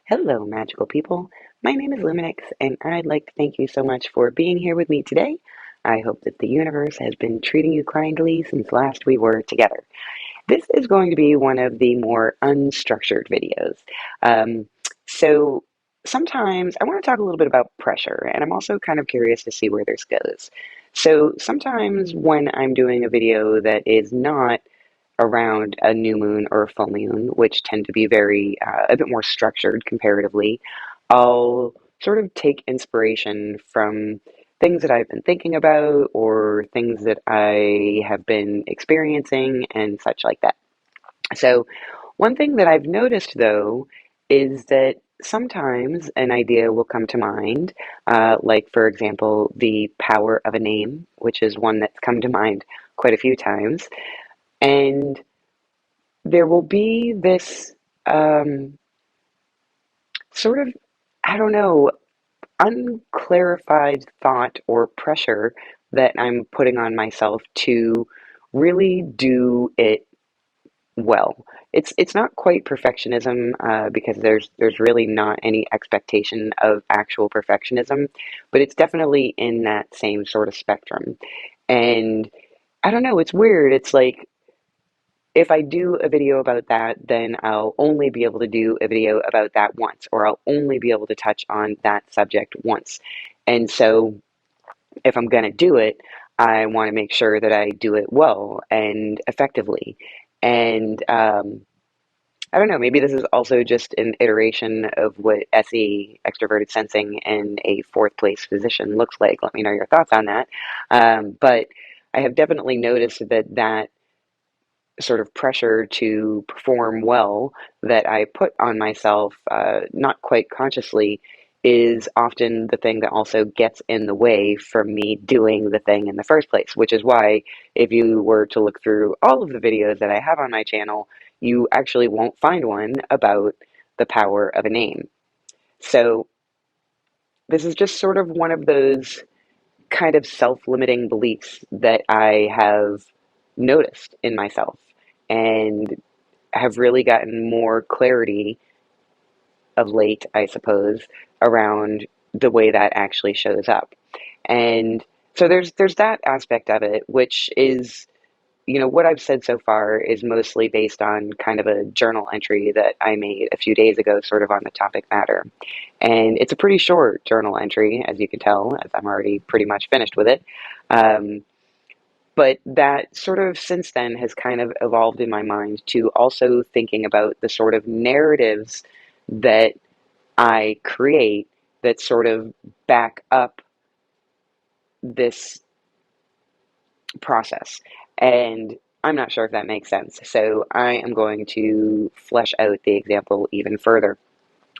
Hello, magical people. My name is Lumenyxx, and I'd like to thank you so much for being here with me today. I hope that the universe has been treating you kindly since last we were together. This is going to be one of the more unstructured videos. Um, so, sometimes I want to talk a little bit about pressure, and I'm also kind of curious to see where this goes. So, sometimes when I'm doing a video that is not around a new moon or a full moon, which tend to be very a bit more structured comparatively, I'll sort of take inspiration from things that I've been thinking about or things that I have been experiencing and such like that. So, one thing that I've noticed though is that sometimes an idea will come to mind, like for example, the power of a name, which is one that's come to mind quite a few times. And there will be this um, sort of, I don't know, unclarified thought or pressure that I'm putting on myself to really do it well. It's not quite perfectionism because there's really not any expectation of actual perfectionism, but it's definitely in that same sort of spectrum. And I don't know, it's weird. It's like if I do a video about that, then I'll only be able to do a video about that once, or I'll only be able to touch on that subject once. And so, if I'm going to do it, I want to make sure that I do it well and effectively. And I don't know, maybe this is also just an iteration of what SE, extroverted sensing, in a fourth place position looks like. Let me know your thoughts on that. But I have definitely noticed that sort of pressure to perform well that I put on myself, not quite consciously, is often the thing that also gets in the way from me doing the thing in the first place, which is why if you were to look through all of the videos that I have on my channel, you actually won't find one about the power of a name. So this is just sort of one of those kind of self-limiting beliefs that I have noticed in myself and have really gotten more clarity of late, I suppose, around the way that actually shows up. And so there's that aspect of it, which is, what I've said so far is mostly based on kind of a journal entry that I made a few days ago, sort of on the topic matter. And it's a pretty short journal entry, as you can tell, as I'm already pretty much finished with it. Um, but that sort of since then has kind of evolved in my mind to also thinking about the sort of narratives that I create that sort of back up this process. And I'm not sure if that makes sense. So I am going to flesh out the example even further.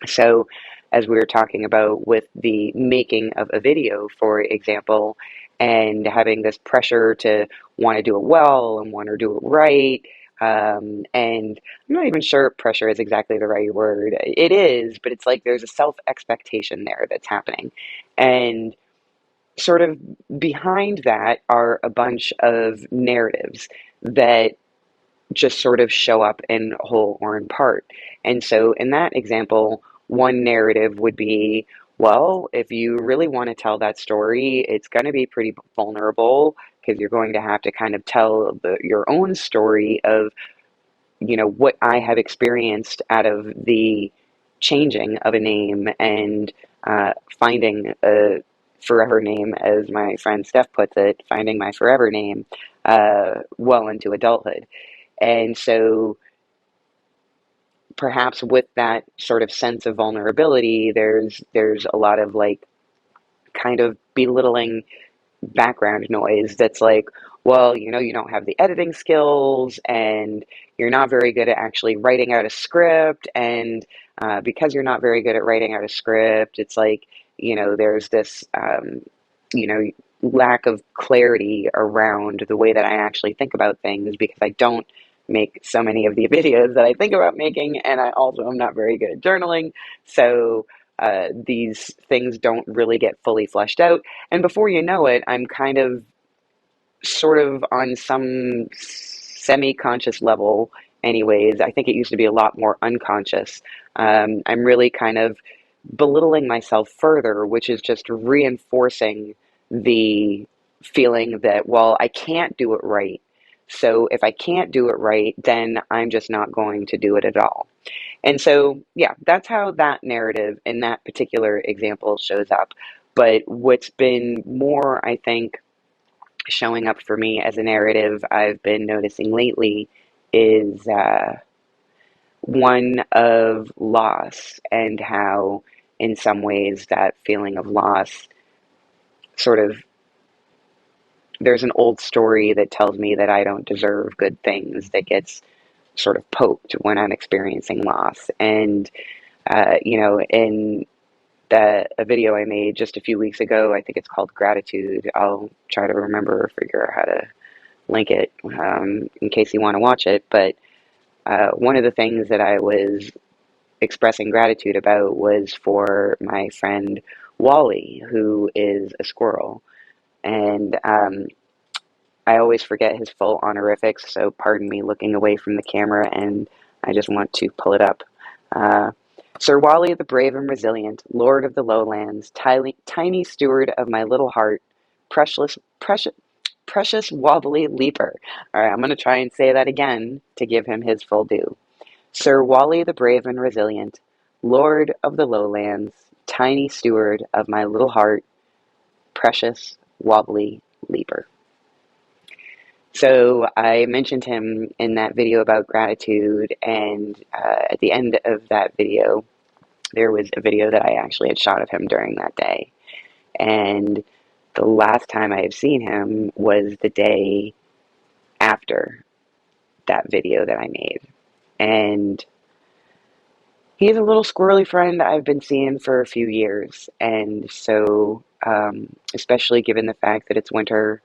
So, as we were talking about with the making of a video, for example, and having this pressure to want to do it well and want to do it right. And I'm not even sure pressure is exactly the right word. It is, but it's like there's a self expectation there that's happening. And sort of behind that are a bunch of narratives that just sort of show up in whole or in part. And so, in that example, one narrative would be, well, if you really want to tell that story, it's going to be pretty vulnerable because you're going to have to kind of tell your own story of, what I have experienced out of the changing of a name and finding a forever name, as my friend Steph puts it, finding my forever name well into adulthood. And so perhaps with that sort of sense of vulnerability, there's a lot of like kind of belittling background noise that's like, well, you don't have the editing skills and you're not very good at actually writing out a script. And because you're not very good at writing out a script, it's like, there's this, you know, lack of clarity around the way that I actually think about things because I don't make so many of the videos that I think about making, and I also am not very good at journaling. So these things don't really get fully fleshed out. And before you know it, I'm kind of sort of on some semi conscious level, anyways. I think it used to be a lot more unconscious. I'm really kind of belittling myself further, which is just reinforcing the feeling that, well, I can't do it right. So if I can't do it right, then I'm just not going to do it at all. And so, yeah, that's how that narrative in that particular example shows up. But what's been more, I think, showing up for me as a narrative I've been noticing lately is one of loss, and how, in some ways, that feeling of loss sort of, there's an old story that tells me that I don't deserve good things that gets sort of poked when I'm experiencing loss. And, in a video I made just a few weeks ago, I think it's called Gratitude. I'll try to remember or figure out how to link it in case you want to watch it. But one of the things that I was expressing gratitude about was for my friend Wally, who is a squirrel. And I always forget his full honorifics, so pardon me looking away from the camera, and I just want to pull it up. Uh, Sir Wally the Brave and Resilient, Lord of the Lowlands, tiny steward of my little heart, precious wobbly leaper. All right, I'm going to try and say that again to give him his full due. Sir Wally the Brave and Resilient, Lord of the Lowlands, tiny steward of my little heart, precious wobbly leaper. So I mentioned him in that video about gratitude, and at the end of that video, there was a video that I actually had shot of him during that day. And the last time I had seen him was the day after that video that I made. And he's a little squirrely friend I've been seeing for a few years. And so, especially given the fact that it's winter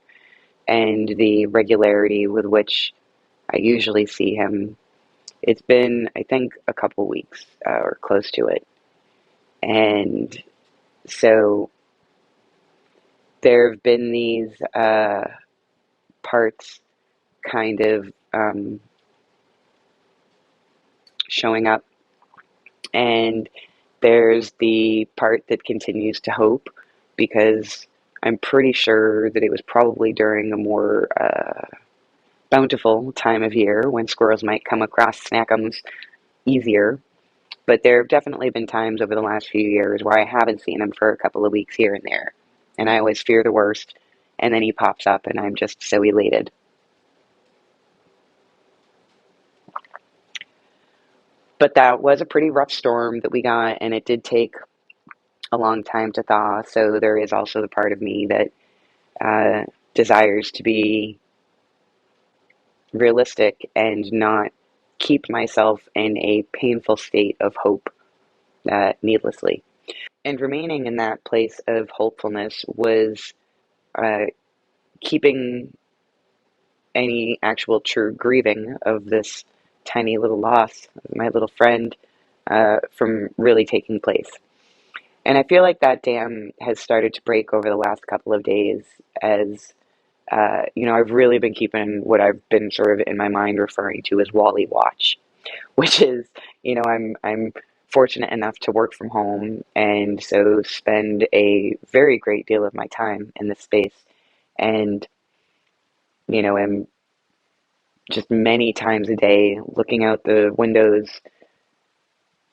and the regularity with which I usually see him, it's been, I think, a couple weeks or close to it. And so there have been these parts kind of showing up. And there's the part that continues to hope, because I'm pretty sure that it was probably during a more bountiful time of year when squirrels might come across snackums easier. But there have definitely been times over the last few years where I haven't seen him for a couple of weeks here and there. And I always fear the worst. And then he pops up and I'm just so elated. But that was a pretty rough storm that we got, and it did take a long time to thaw. So there is also the part of me that desires to be realistic and not keep myself in a painful state of hope needlessly. And remaining in that place of hopefulness was uh, keeping any actual true grieving of this tiny little loss of my little friend from really taking place. And I feel like that dam has started to break over the last couple of days as, I've really been keeping what I've been sort of in my mind referring to as Wally Watch, which is, I'm fortunate enough to work from home and so spend a very great deal of my time in this space. And, am just many times a day looking out the windows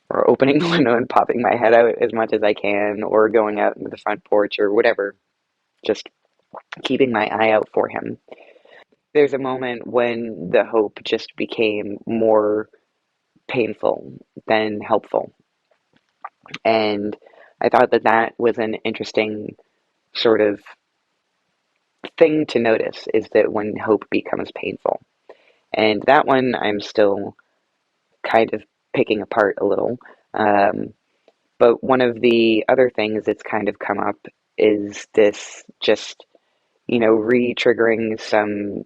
or opening the window and popping my head out as much as I can, or going out into the front porch or whatever, just keeping my eye out for him. There's a moment when the hope just became more painful than helpful. And I thought that that was an interesting sort of thing to notice, is that when hope becomes painful. And that one I'm still kind of picking apart a little. But one of the other things that's kind of come up is this just, re-triggering some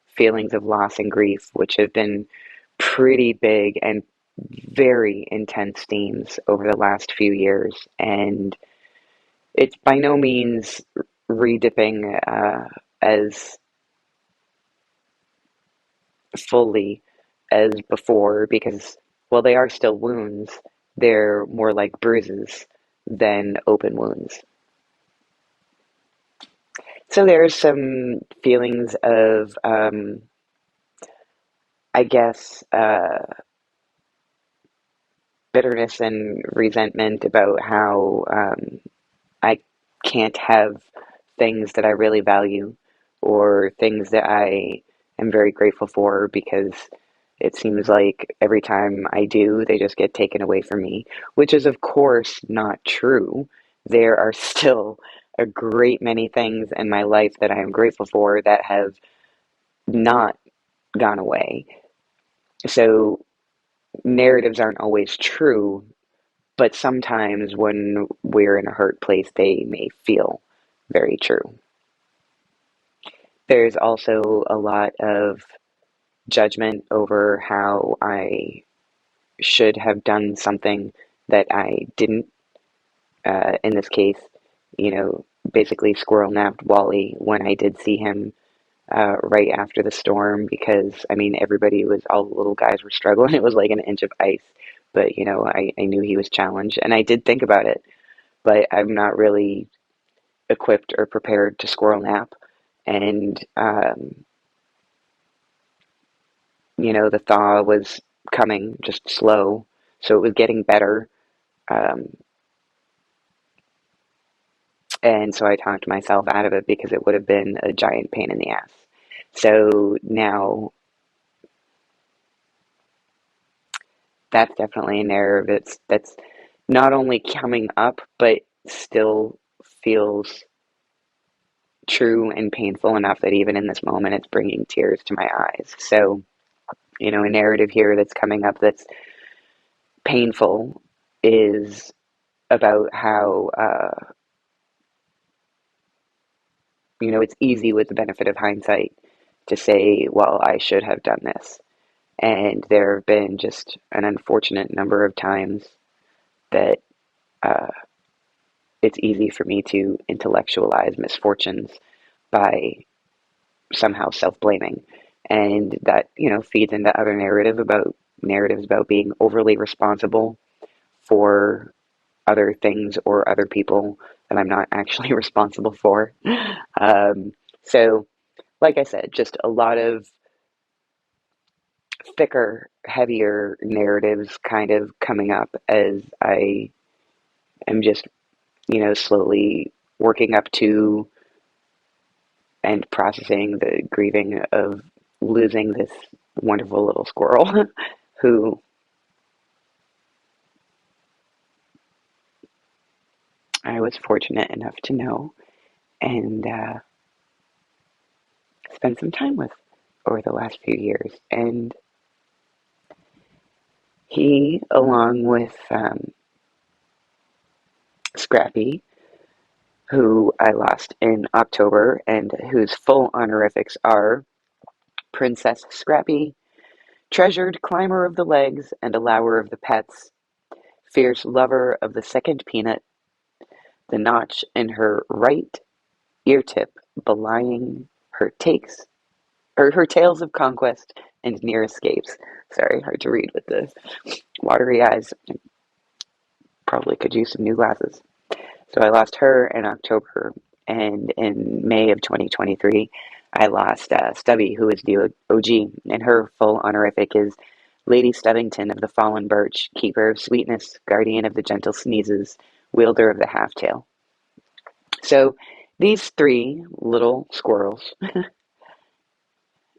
feelings of loss and grief, which have been pretty big and very intense themes over the last few years. And it's by no means re-dipping as fully as before, because, well, they are still wounds, they're more like bruises than open wounds. So there's some feelings of, I guess, bitterness and resentment about how I can't have things that I really value or things that I am very grateful for because it seems like every time I do, they just get taken away from me, which is, of course, not true. There are still a great many things in my life that I am grateful for that have not gone away. So narratives aren't always true, but sometimes when we're in a hurt place, they may feel very true. There's also a lot of judgment over how I should have done something that I didn't. In this case, you know, basically squirrel napped Wally when I did see him right after the storm because, I mean, all the little guys were struggling. It was like an inch of ice. But, you know, I knew he was challenged and I did think about it, but I'm not really equipped or prepared to squirrel nap. And, you know, the thaw was coming just slow, so it was getting better. Um, and so I talked myself out of it because it would have been a giant pain in the ass. So now that's definitely an error that's not only coming up, but still feels true and painful enough that even in this moment it's bringing tears to my eyes. So, you know, a narrative here that's coming up that's painful is about how, you know, it's easy with the benefit of hindsight to say, well, I should have done this. And there have been just an unfortunate number of times that uh, it's easy for me to intellectualize misfortunes by somehow self-blaming. And that, you know, feeds into other narratives about being overly responsible for other things or other people that I'm not actually responsible for. So, like I said, just a lot of thicker, heavier narratives kind of coming up as I am just, you know, slowly working up to and processing the grieving of losing this wonderful little squirrel who I was fortunate enough to know and spend some time with over the last few years. And he, along with Scrappy, who I lost in October and whose full honorifics are Princess Scrappy, treasured climber of the legs and allower of the pets, fierce lover of the second peanut, the notch in her right ear tip belying her takes or her tales of conquest and near escapes. Sorry, hard to read with the watery eyes. Probably could use some new glasses. So I lost her in October, and in May of 2023, I lost Stubby, who is the OG, and her full honorific is Lady Stubbington of the Fallen Birch, Keeper of Sweetness, Guardian of the Gentle Sneezes, Wielder of the Half-Tail. So these three little squirrels,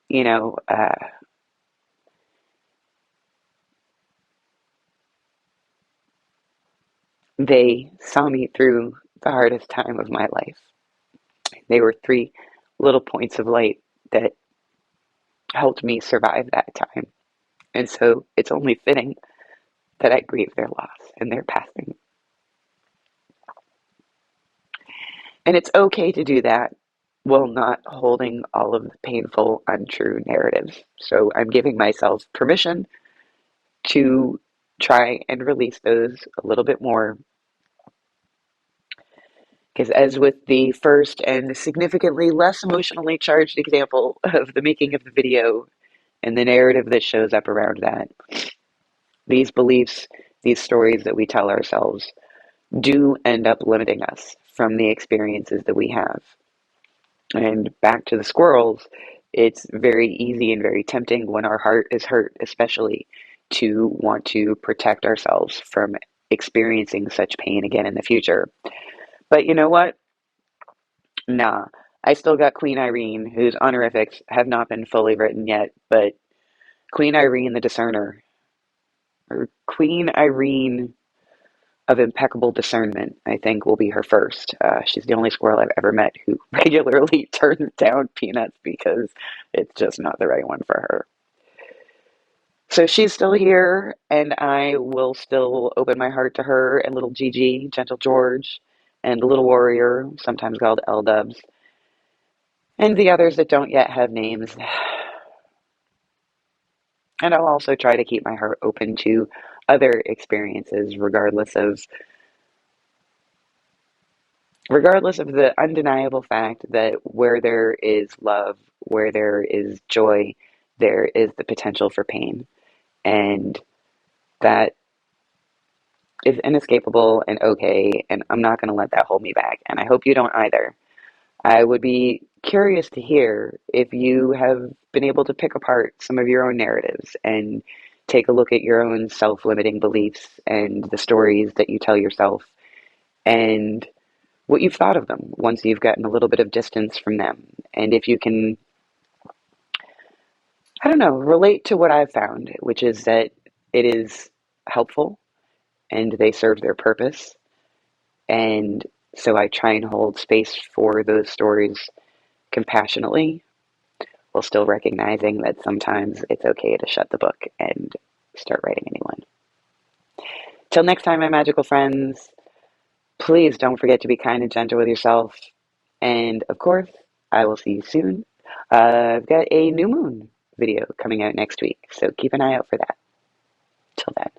you know, they saw me through the hardest time of my life. They were three little points of light that helped me survive that time. And so it's only fitting that I grieve their loss and their passing. And it's okay to do that while not holding all of the painful, untrue narratives. So I'm giving myself permission to try and release those a little bit more. Because as with the first and significantly less emotionally charged example of the making of the video and the narrative that shows up around that, these beliefs these stories that we tell ourselves do end up limiting us from the experiences that we have. And back to the squirrels, it's very easy and very tempting when our heart is hurt, especially, to want to protect ourselves from experiencing such pain again in the future. But you know what? Nah. I still got Queen Irene, whose honorifics have not been fully written yet, but Queen Irene the Discerner, or Queen Irene of impeccable discernment, I think will be her first. She's the only squirrel I've ever met who regularly turns down peanuts because it's just not the right one for her. So she's still here, and I will still open my heart to her and little Gigi, Gentle George, and Little Warrior, sometimes called L-Dubs, and the others that don't yet have names. And I'll also try to keep my heart open to other experiences, regardless of the undeniable fact that where there is love, where there is joy, there is the potential for pain. And that is inescapable and okay, and I'm not going to let that hold me back. And I hope you don't either. I would be curious to hear if you have been able to pick apart some of your own narratives and take a look at your own self-limiting beliefs and the stories that you tell yourself and what you've thought of them once you've gotten a little bit of distance from them. And if you can, I don't know, relate to what I've found, which is that it is helpful and they serve their purpose. And so I try and hold space for those stories compassionately while still recognizing that sometimes it's okay to shut the book and start writing a new one. Till next time, my magical friends, please don't forget to be kind and gentle with yourself. And of course, I will see you soon. I've got a new moon video coming out next week, so keep an eye out for that. Till then.